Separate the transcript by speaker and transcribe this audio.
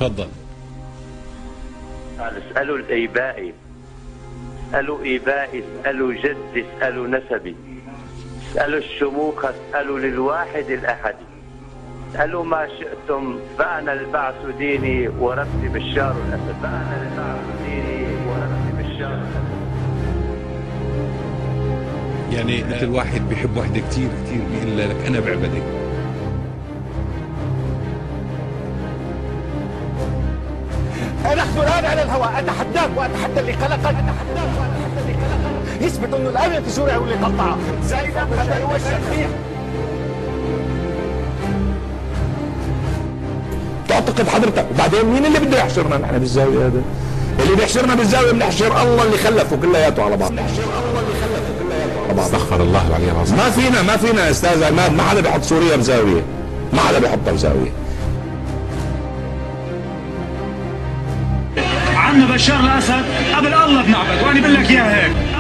Speaker 1: تفضل.
Speaker 2: قال اسألوا الإيبائي، اسألوا إيبائي، اسألوا جدي، اسألوا نسبي، اسألوا الشموخ، اسألوا للواحد الأحد، اسألوا ما شئتم فأنا البعث ديني وربي بشار الأسد، فأنا البعث ديني وربي بشار الأسد.
Speaker 1: يعني مثل واحد بيحب وحده كثير كثير بيقول لك أنا بعبدك.
Speaker 3: نحن الآن على الهواء، أتحداك وأتحدى اللي خلقك، أتحداك وأتحدى اللي خلقك، يثبت أنه الآلة السوري هو اللي قطعها. زائدا هذا هو الشرقية. تعتقد حضرتك وبعدين مين اللي بده يحشرنا نحن بالزاوية هذا؟ اللي بيحشرنا بالزاوية بنحشر الله اللي خلفه كلياته على بعض. نحشر الله اللي خلفه كلياته على بعض.
Speaker 1: استغفر الله العلي العظيم.
Speaker 3: ما فينا أستاذ عماد، ما حدا بيحط سوريا بزاوية، ما حدا بيحطها بزاوية.
Speaker 4: عنا بشار الاسد قبل الله بنعبد، وانا بقول لك اياها هيك.